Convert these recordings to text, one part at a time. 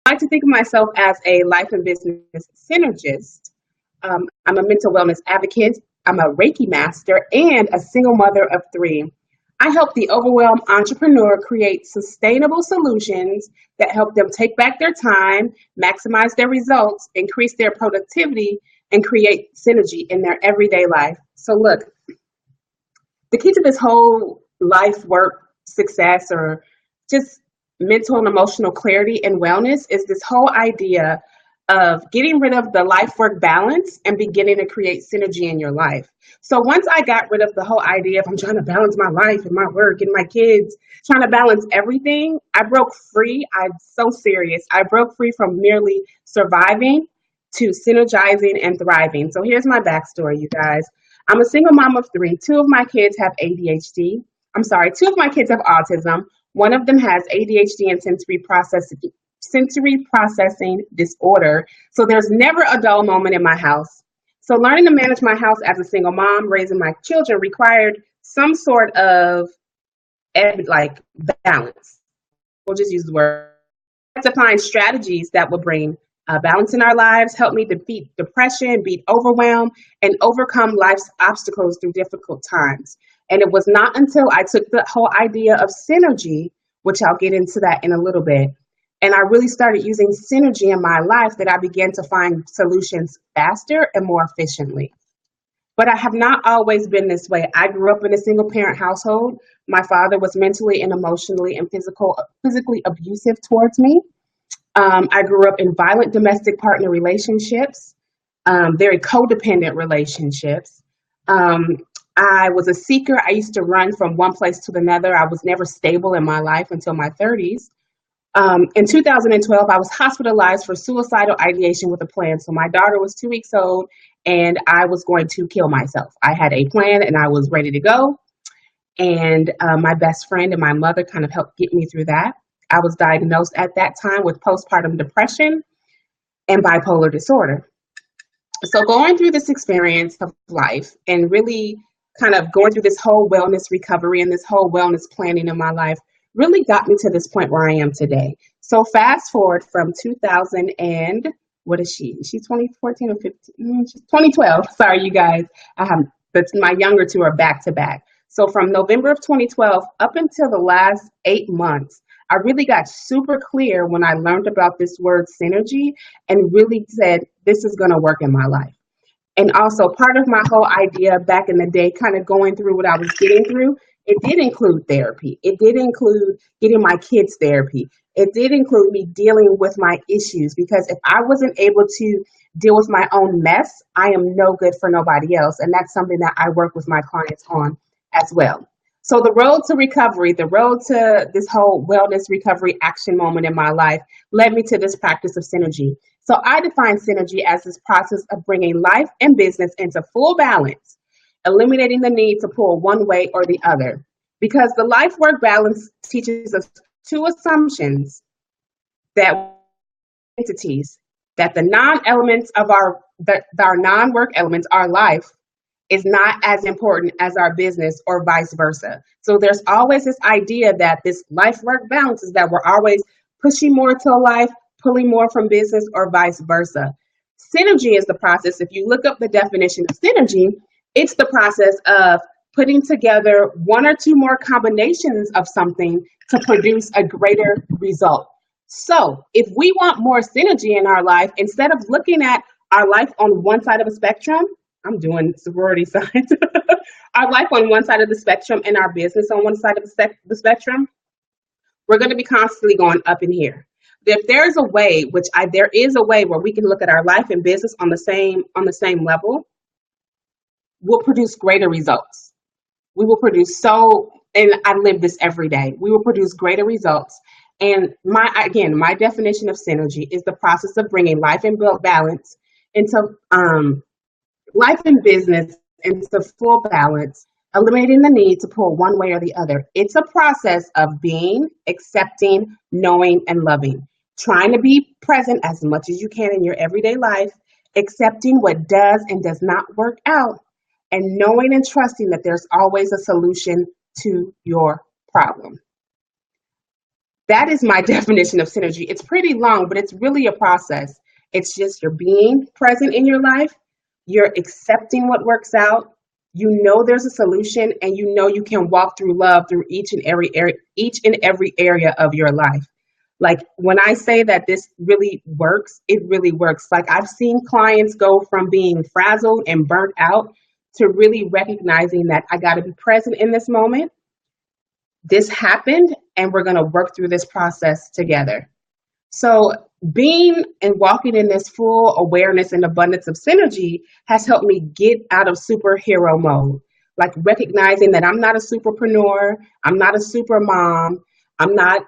I like to think of myself as a life and business synergist. I'm a mental wellness advocate. I'm a Reiki master and a single mother of three. I help the overwhelmed entrepreneur create sustainable solutions that help them take back their time, maximize their results, increase their productivity, and create synergy in their everyday life. So, look, the key to this whole life, work, success, or just mental and emotional clarity and wellness is this whole idea of getting rid of the life work balance and beginning to create synergy in your life. So once I got rid of the whole idea of I'm trying to balance my life and my work and my kids, trying to balance everything, I broke free. I'm so serious. I broke free from merely surviving to synergizing and thriving. So here's my backstory, you guys. I'm a single mom of three. Two of my kids have ADHD. I'm sorry, two of my kids have autism. One of them has ADHD and sensory processing disorder. So there's never a dull moment in my house. So learning to manage my house as a single mom, raising my children required some sort of like balance. We'll just use the word to find strategies that will bring balance in our lives, help me defeat depression, beat overwhelm, and overcome life's obstacles through difficult times. And it was not until I took the whole idea of synergy, which I'll get into that in a little bit, and I really started using synergy in my life that I began to find solutions faster and more efficiently. But I have not always been this way. I grew up in a single parent household. My father was mentally and emotionally and physically abusive towards me. I grew up in violent domestic partner relationships, very codependent relationships. Um, I was a seeker. I used to run from one place to another. I was never stable in my life until my 30s. In 2012, I was hospitalized for suicidal ideation with a plan. So my daughter was 2 weeks old and I was going to kill myself. I had a plan and I was ready to go. And my best friend and my mother kind of helped get me through that. I was diagnosed at that time with postpartum depression and bipolar disorder. So going through this experience of life and really kind of going through this whole wellness recovery and this whole wellness planning in my life really got me to this point where I am today. So fast forward from 2000 and what is she? She's 2014 or 15? She's 2012. Sorry, you guys. I have That's my younger two are back to back. So from November of 2012 up until the last 8 months, I really got super clear when I learned about this word synergy and really said, this is going to work in my life. And also, part of my whole idea back in the day, kind of going through what I was getting through, it did include therapy. It did include getting my kids therapy. It did include me dealing with my issues because if I wasn't able to deal with my own mess, I am no good for nobody else. And that's something that I work with my clients on as well. So the road to recovery, the road to this whole wellness recovery action moment in my life led me to this practice of synergy. So I define synergy as this process of bringing life and business into full balance, eliminating the need to pull one way or the other. Because the life work balance teaches us two assumptions that entities, that the non-elements of our non-work elements, our life, is not as important as our business or vice versa. So there's always this idea that this life work balance is that we're always pushing more to a life, pulling more from business or vice versa. Synergy is the process. If you look up the definition of synergy, it's the process of putting together one or two more combinations of something to produce a greater result. So if we want more synergy in our life, instead of looking at our life on one side of a spectrum, I'm doing sorority signs, our life on one side of the spectrum and our business on one side of the spectrum, we're going to be constantly going up in here. If there's a way, there is a way where we can look at our life and business on the same level, we'll produce greater results. We will produce and I live this every day. We will produce greater results. And my definition of synergy is the process of bringing life and balance into life and business into full balance, eliminating the need to pull one way or the other. It's a process of being, accepting, knowing, and loving. Trying to be present as much as you can in your everyday life, accepting what does and does not work out, and knowing and trusting that there's always a solution to your problem. That is my definition of synergy. It's pretty long, but it's really a process. It's just you're being present in your life, you're accepting what works out, you know there's a solution, and you know you can walk through love through each and every area of your life. Like when I say that this really works, it really works. Like I've seen clients go from being frazzled and burnt out to really recognizing that I got to be present in this moment. This happened, and we're going to work through this process together. So, being and walking in this full awareness and abundance of synergy has helped me get out of superhero mode. Like recognizing that I'm not a superpreneur, I'm not a super mom, I'm not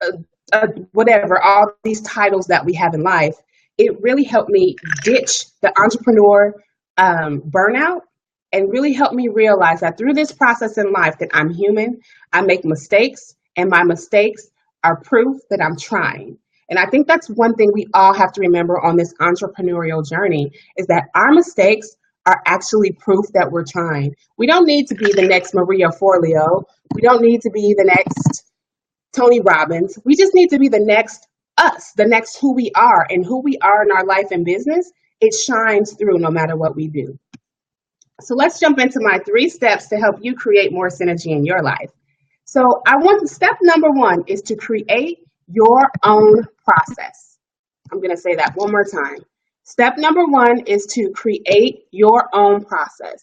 a, whatever, all these titles that we have in life. It really helped me ditch the entrepreneur burnout and really helped me realize that through this process in life that I'm human, I make mistakes, and my mistakes are proof that I'm trying. And I think that's one thing we all have to remember on this entrepreneurial journey is that our mistakes are actually proof that we're trying. We don't need to be the next Maria Forleo. We don't need to be the next Tony Robbins. We just need to be the next us, the next who we are, and who we are in our life and business. It shines through no matter what we do. So let's jump into my 3 steps to help you create more synergy in your life. So step number 1 is to create your own process. I'm going to say that one more time. Step number 1 is to create your own process.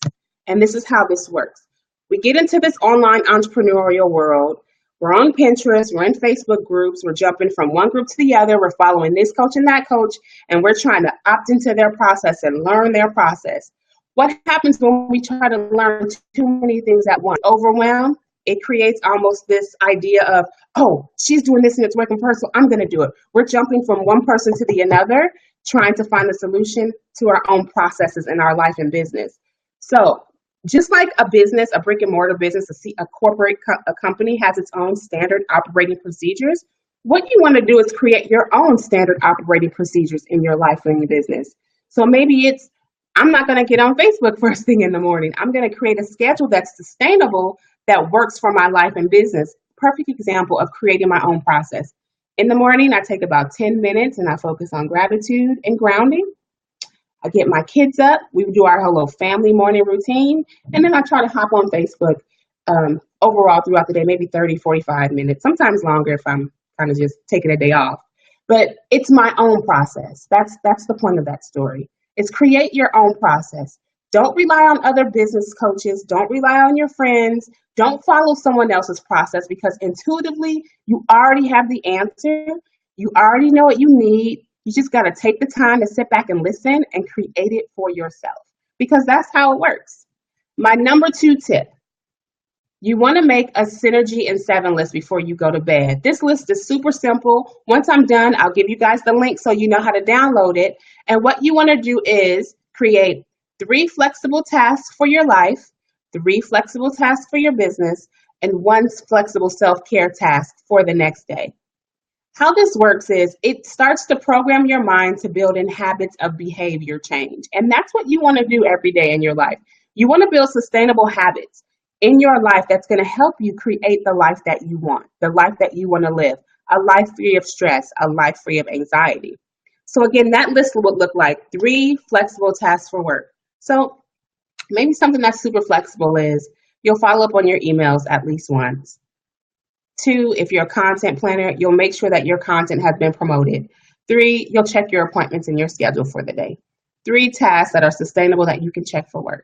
And this is how this works. We get into this online entrepreneurial world. We're on Pinterest, we're in Facebook groups, we're jumping from one group to the other, we're following this coach and that coach, and we're trying to opt into their process and learn their process. What happens when we try to learn too many things at once? Overwhelm. It creates almost this idea of, oh, she's doing this and it's working for her, so I'm going to do it. We're jumping from one person to the another, trying to find a solution to our own processes in our life and business. So just like a business, a brick and mortar business, a corporate a company has its own standard operating procedures, what you want to do is create your own standard operating procedures in your life and your business. So maybe it's, I'm not going to get on Facebook first thing in the morning. I'm going to create a schedule that's sustainable, that works for my life and business. Perfect example of creating my own process. In the morning, I take about 10 minutes and I focus on gratitude and grounding. I get my kids up. We do our whole little family morning routine. And then I try to hop on Facebook overall throughout the day, maybe 30, 45 minutes, sometimes longer if I'm kind of just taking a day off. But it's my own process. That's the point of that story. It's create your own process. Don't rely on other business coaches. Don't rely on your friends. Don't follow someone else's process because intuitively, you already have the answer. You already know what you need. You just got to take the time to sit back and listen and create it for yourself because that's how it works. My number 2 tip, you want to make a Synergy in 7 list before you go to bed. This list is super simple. Once I'm done, I'll give you guys the link so you know how to download it. And what you want to do is create 3 flexible tasks for your life, 3 flexible tasks for your business, and 1 flexible self-care task for the next day. How this works is it starts to program your mind to build in habits of behavior change. And that's what you want to do every day in your life. You want to build sustainable habits in your life that's going to help you create the life that you want, the life that you want to live, a life free of stress, a life free of anxiety. So again, that list would look like 3 flexible tasks for work. So maybe something that's super flexible is you'll follow up on your emails at least once. 2, if you're a content planner, you'll make sure that your content has been promoted. 3, you'll check your appointments in your schedule for the day. 3 tasks that are sustainable that you can check for work.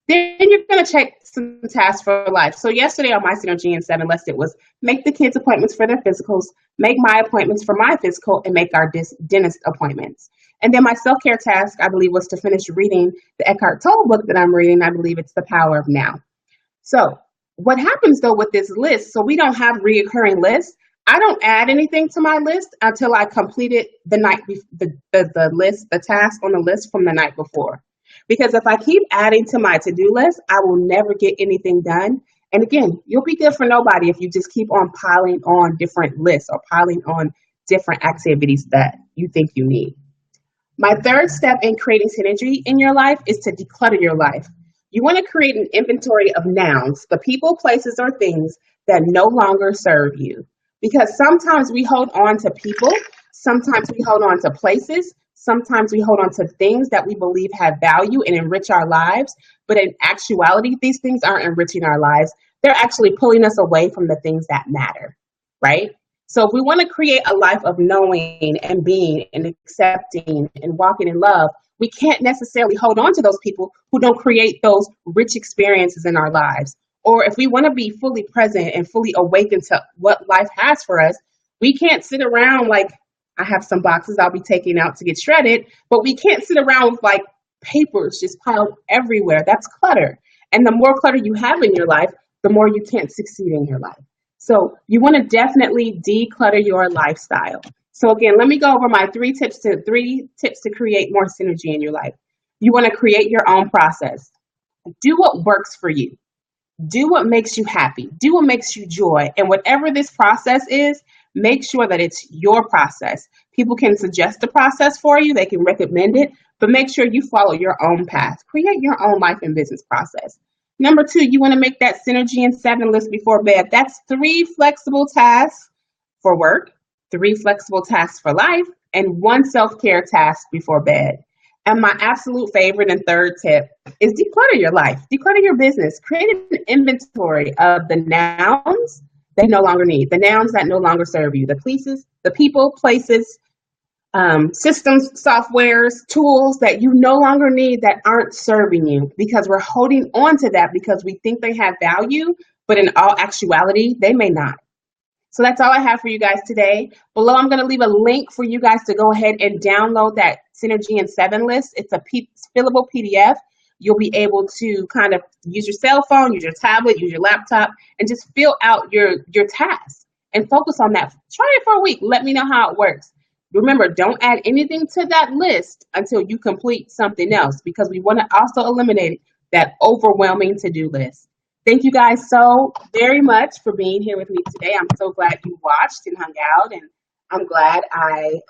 Then you're going to check some tasks for life. So yesterday on my Synergy in 7 list, it was make the kids' appointments for their physicals, make my appointments for my physical, and make our dentist appointments. And then my self-care task, I believe, was to finish reading the Eckhart Tolle book that I'm reading. I believe it's The Power of Now. So what happens, though, with this list, so we don't have reoccurring lists. I don't add anything to my list until I completed the task on the list from the night before. Because if I keep adding to my to-do list, I will never get anything done. And again, you'll be good for nobody if you just keep on piling on different lists or piling on different activities that you think you need. My 3rd step in creating synergy in your life is to declutter your life. You want to create an inventory of nouns, the people, places, or things that no longer serve you. because sometimes we hold on to people, sometimes we hold on to places, sometimes we hold on to things that we believe have value and enrich our lives. But in actuality, these things aren't enriching our lives. They're actually pulling us away from the things that matter, right? So if we want to create a life of knowing and being and accepting and walking in love, we can't necessarily hold on to those people who don't create those rich experiences in our lives. Or if we want to be fully present and fully awakened to what life has for us, we can't sit around like, I have some boxes I'll be taking out to get shredded, but we can't sit around with like papers just piled everywhere. That's clutter. And the more clutter you have in your life, the more you can't succeed in your life. So you want to definitely declutter your lifestyle. So again, let me go over my three tips to create more synergy in your life. You want to create your own process. Do what works for you. Do what makes you happy. Do what makes you joy. And whatever this process is, make sure that it's your process. People can suggest a process for you, they can recommend it, but make sure you follow your own path. Create your own life and business process. Number two, you want to make that Synergy in 7 list before bed. That's 3 flexible tasks for work, 3 flexible tasks for life, and 1 self-care task before bed. And my absolute favorite and third tip is declutter your life, declutter your business, create an inventory of the nouns that you no longer need, the nouns that no longer serve you, the places, the people, places, systems, softwares, tools that you no longer need that aren't serving you, because we're holding on to that because we think they have value, but in all actuality, they may not. So that's all I have for you guys today. Below, I'm going to leave a link for you guys to go ahead and download that Synergy in 7 list. It's a fillable PDF. You'll be able to kind of use your cell phone, use your tablet, use your laptop, and just fill out your tasks and focus on that. Try it for a week. Let me know how it works. Remember, don't add anything to that list until you complete something else, because we want to also eliminate that overwhelming to-do list. Thank you guys so very much for being here with me today. I'm so glad you watched and hung out, and I'm glad I